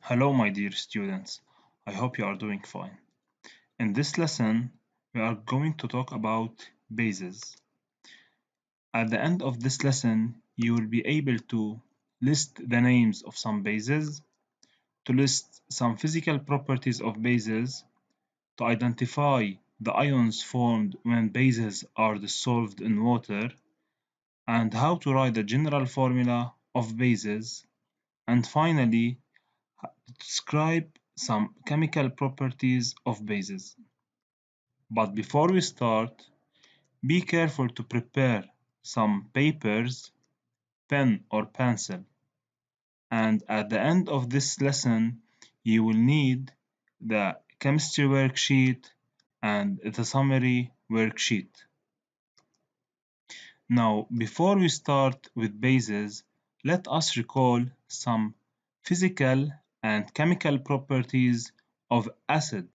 Hello, my dear students. I hope you are doing fine. In this lesson, we are going to talk about bases. At the end of this lesson, you will be able to list the names of some bases, to list some physical properties of bases, to identify the ions formed when bases are dissolved in water, and how to write the general formula of bases, and finally, describe some chemical properties of bases. But before we start, be careful to prepare some papers, pen or pencil. And at the end of this lesson, you will need the chemistry worksheet and the summary worksheet. Now, before we start with bases, let us recall some physical and chemical properties of acid.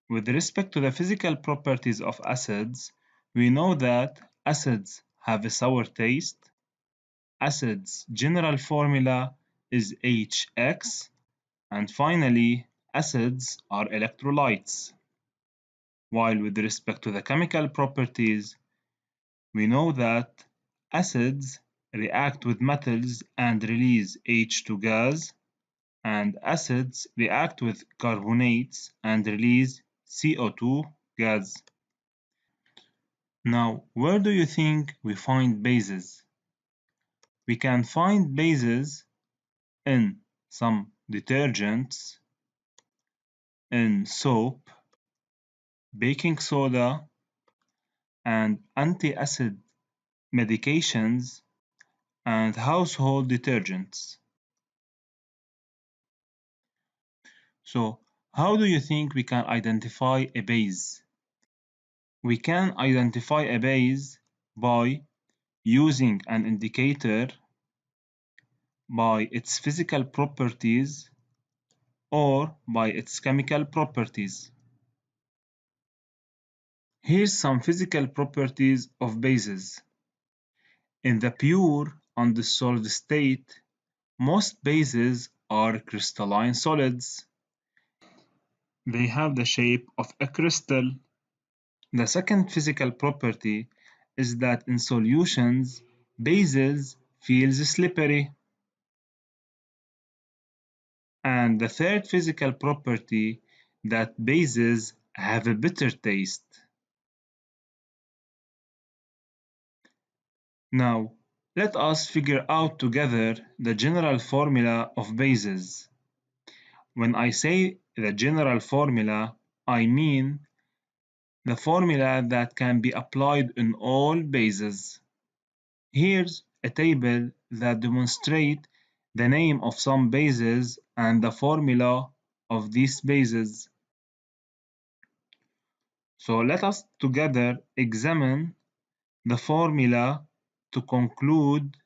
With respect to the physical properties of acids, we know that acids have a sour taste. Acids' general formula is HX, and finally, acids are electrolytes. While with respect to the chemical properties, we know that acids react with metals and release H2 gas, and acids react with carbonates and release CO2 gas. Now, where do you think we find bases? We can find bases in some detergents, in soap, baking soda, and anti-acid medications, and household detergents. So, how do you think we can identify a base? We can identify a base by using an indicator, by its physical properties, or by its chemical properties. Here's some physical properties of bases. In the pure undissolved state, most bases are crystalline solids. They have the shape of a crystal. The second physical property is that in solutions, bases feels slippery. And the third physical property that bases have a bitter taste. Now, let us figure out together the general formula of bases. When I say the general formula, I mean the formula that can be applied in all bases. Here's a table that demonstrates the name of some bases and the formula of these bases. So let us together examine the formula to conclude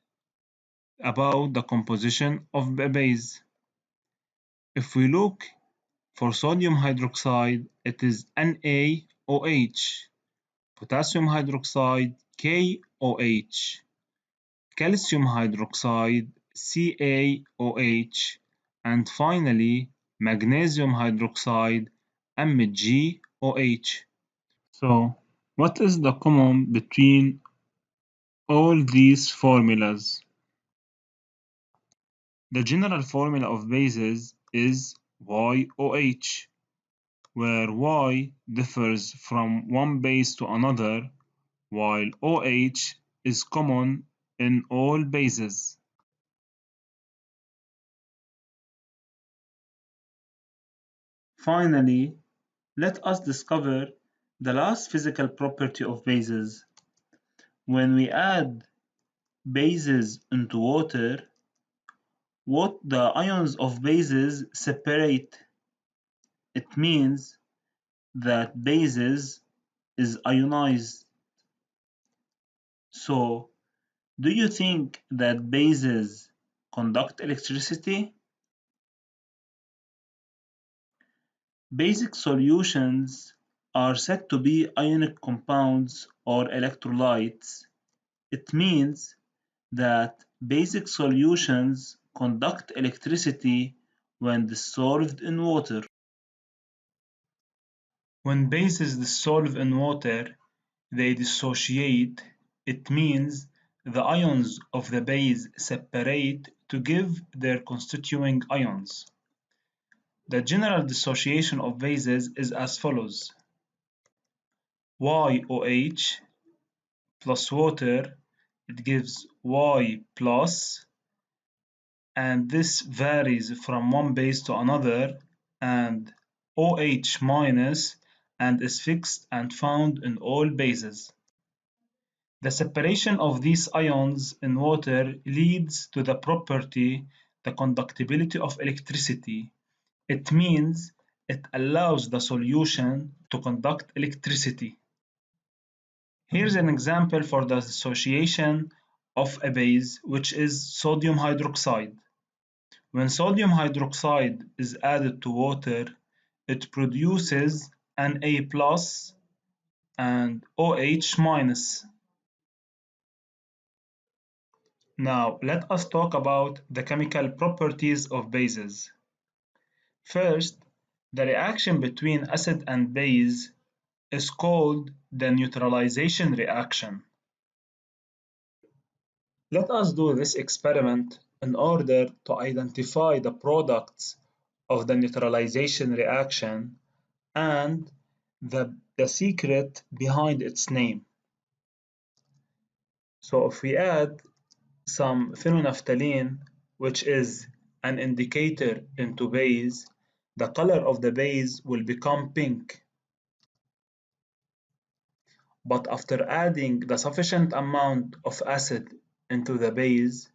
about the composition of a base. If we look for sodium hydroxide, it is NaOH, potassium hydroxide KOH, calcium hydroxide CaOH, and finally magnesium hydroxide MgOH. So, what is the common between all these formulas? The general formula of bases is YOH, where Y differs from one base to another, while OH is common in all bases. Finally, let us discover the last physical property of bases. When we add bases into water, what the ions of bases separate. It means that bases is ionized. So, do you think that bases conduct electricity? Basic solutions are said to be ionic compounds or electrolytes. It means that basic solutions conduct electricity when dissolved in water. When bases dissolve in water, they dissociate. It means the ions of the base separate to give their constituting ions. The general dissociation of bases is as follows: YOH plus water, it gives Y plus, and this varies from one base to another, and OH minus, and is fixed and found in all bases. The separation of these ions in water leads to the property, the conductibility of electricity. It means it allows the solution to conduct electricity. Here's an example for the dissociation of a base, which is sodium hydroxide. When sodium hydroxide is added to water, it produces Na plus and OH minus. Now, let us talk about the chemical properties of bases. First, the reaction between acid and base is called the neutralization reaction. Let us do this experiment in order to identify the products of the neutralization reaction and the secret behind its name. So if we add some phenolphthalein, which is an indicator into base, the color of the base will become pink. But after adding the sufficient amount of acid into the base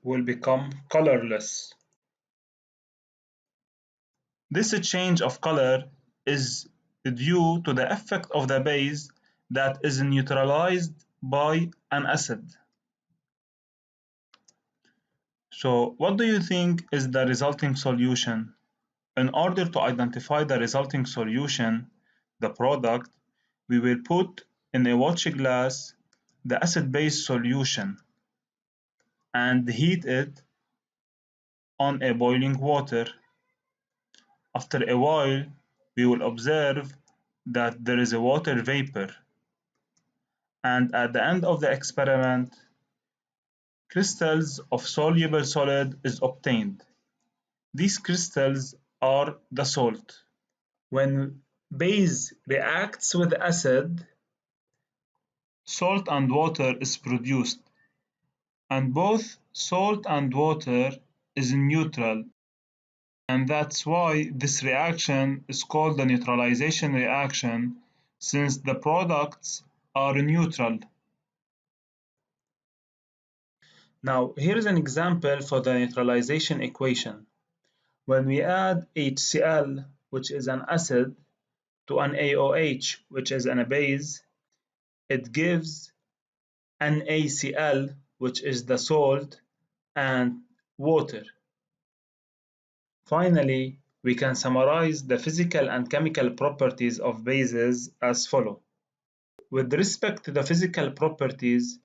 will become colorless. This change of color is due to the effect of the base that is neutralized by an acid. So, what do you think is the resulting solution? In order to identify the resulting solution, the product, we will put in a watch glass the acid-base solution and heat it on a boiling water. After a while, we will observe that there is a water vapor, and at the end of the experiment, crystals of soluble solid is obtained. These crystals are the salt. When base reacts with acid, salt and water is produced, and both salt and water is neutral, and that's why this reaction is called the neutralization reaction, since the products are neutral. Now, here's an example for the neutralization equation. When we add HCl, which is an acid, to an AOH, which is a base, it gives NaCl, which is the salt, and water. Finally, we can summarize the physical and chemical properties of bases as follows. With respect to the physical properties,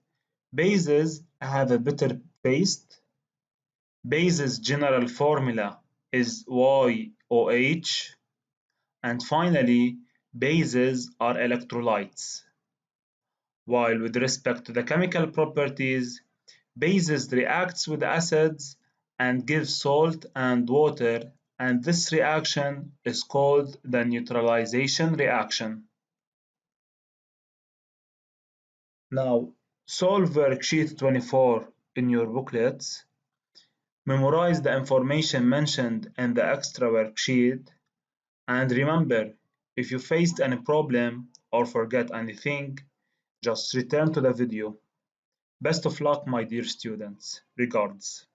bases have a bitter taste. Bases' general formula is YOH. And finally, bases are electrolytes. While with respect to the chemical properties, bases reacts with acids and gives salt and water, and this reaction is called the neutralization reaction. Now, solve worksheet 24 in your booklets. Memorize the information mentioned in the extra worksheet, and remember, if you faced any problem or forget anything, just return to the video. Best of luck, my dear students. Regards.